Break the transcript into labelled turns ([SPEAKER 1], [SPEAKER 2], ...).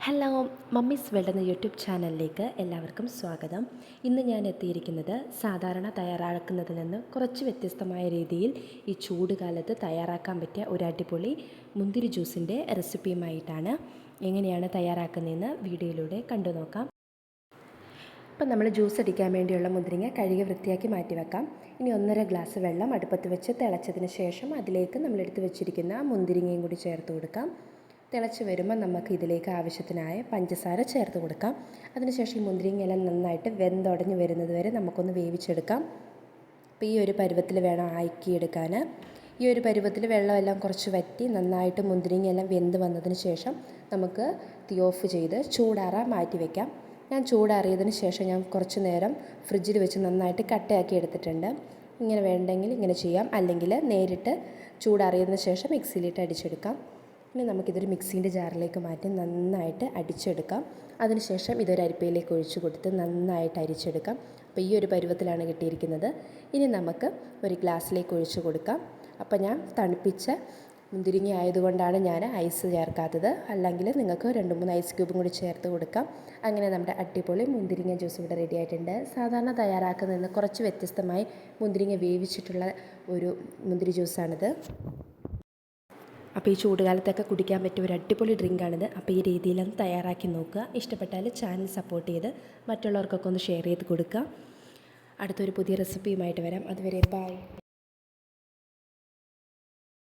[SPEAKER 1] Hello, mummies world എന്ന YouTube ചാനലിലേക്ക് എല്ലാവർക്കും സ്വാഗതം. ഇന്ന് ഞാൻ എത്തിയിരിക്കുന്നത് സാധാരണ തയ്യാറാക്കുന്നതിൽ നിന്ന് കുറച്ച് വ്യത്യസ്തമായ രീതിയിൽ ഈ ചൂട് കാലത്ത് തയ്യാറാക്കാൻ പറ്റിയ ഒരു അടിപൊളി മുന്തിരി ജ്യൂസിൻ്റെ റെസിപ്പിയുമായിട്ടാണ്. എങ്ങനെയാണ് തയ്യാറാക്കുന്നതെന്ന് വീഡിയോയിലൂടെ കണ്ടു നോക്കാം. ഇപ്പം നമ്മൾ ജ്യൂസ് അടിക്കാൻ വേണ്ടിയുള്ള മുന്തിരിങ്ങ കഴുകി വൃത്തിയാക്കി മാറ്റി വെക്കാം. ഇനി 1.5 ഗ്ലാസ് വെള്ളം അടുപ്പത്ത് വെച്ച് തിളച്ചതിന് ശേഷം അതിലേക്ക് നമ്മളെടുത്ത് വെച്ചിരിക്കുന്ന മുന്തിരിങ്ങയും കൂടി ചേർത്ത് കൊടുക്കാം. തിളച്ച് വരുമ്പോൾ നമുക്ക് ഇതിലേക്ക് ആവശ്യത്തിനായ പഞ്ചസാര ചേർത്ത് കൊടുക്കാം. അതിനുശേഷം ഈ മുന്തിരിങ്ങയെല്ലാം നന്നായിട്ട് വെന്തുടഞ്ഞ് വരുന്നത് വരെ നമുക്കൊന്ന് വേവിച്ചെടുക്കാം. അപ്പോൾ ഈ ഒരു പരുവത്തിൽ വേണം ആക്കിയെടുക്കാൻ. ഈ ഒരു പരുവത്തിൽ വെള്ളമെല്ലാം കുറച്ച് വറ്റി നന്നായിട്ട് മുന്തിരിങ്ങയെല്ലാം വെന്ത് വന്നതിന് ശേഷം നമുക്ക് തീ ഓഫ് ചെയ്ത് ചൂടാറാൻ മാറ്റി വയ്ക്കാം. ഞാൻ ചൂടാറിയതിന് ശേഷം ഞാൻ കുറച്ച് നേരം ഫ്രിഡ്ജിൽ വെച്ച് നന്നായിട്ട് കട്ടയാക്കി എടുത്തിട്ടുണ്ട്. ഇങ്ങനെ വേണ്ടെങ്കിൽ ഇങ്ങനെ ചെയ്യാം, അല്ലെങ്കിൽ നേരിട്ട് ചൂടാറിയതിന് ശേഷം മിക്സിയിലിട്ട് അടിച്ചെടുക്കാം. ഇനി നമുക്കിതൊരു മിക്സീൻ്റെ ജാറിലേക്ക് മാറ്റി നന്നായിട്ട് അടിച്ചെടുക്കാം. അതിനുശേഷം ഇതൊരു അരിപ്പയിലേക്ക് ഒഴിച്ച് കൊടുത്ത് നന്നായിട്ട് അരിച്ചെടുക്കാം. അപ്പോൾ ഈ ഒരു പരുവത്തിലാണ് കിട്ടിയിരിക്കുന്നത്. ഇനി നമുക്ക് ഒരു ഗ്ലാസ്സിലേക്ക് ഒഴിച്ച് കൊടുക്കാം. അപ്പോൾ ഞാൻ തണുപ്പിച്ച മുന്തിരിങ്ങ ആയതുകൊണ്ടാണ് ഞാൻ ഐസ് ചേർക്കാത്തത്. അല്ലെങ്കിൽ നിങ്ങൾക്ക് 2-3 ഐസ് ക്യൂബും കൂടി ചേർത്ത് കൊടുക്കാം. അങ്ങനെ നമ്മുടെ അടിപൊളി മുന്തിരിങ്ങ ജ്യൂസ് ഇവിടെ റെഡി ആയിട്ടുണ്ട്. സാധാരണ തയ്യാറാക്കുന്നതിന് കുറച്ച് വ്യത്യസ്തമായി മുന്തിരിങ്ങ വേവിച്ചിട്ടുള്ള ഒരു മുന്തിരി ജ്യൂസാണിത്. അപ്പോൾ ഈ ചൂടുകാലത്തൊക്കെ കുടിക്കാൻ പറ്റിയ ഒരു അടിപൊളി ഡ്രിങ്കാണിത്. അപ്പോൾ ഈ രീതിയിലൊന്ന് തയ്യാറാക്കി നോക്കുക. ഇഷ്ടപ്പെട്ടാൽ ചാനൽ സപ്പോർട്ട് ചെയ്ത് മറ്റുള്ളവർക്കൊക്കെ ഒന്ന് ഷെയർ ചെയ്ത് കൊടുക്കുക. അടുത്തൊരു പുതിയ റെസിപ്പിയുമായിട്ട് വരാം. അതുവരെ ബൈ.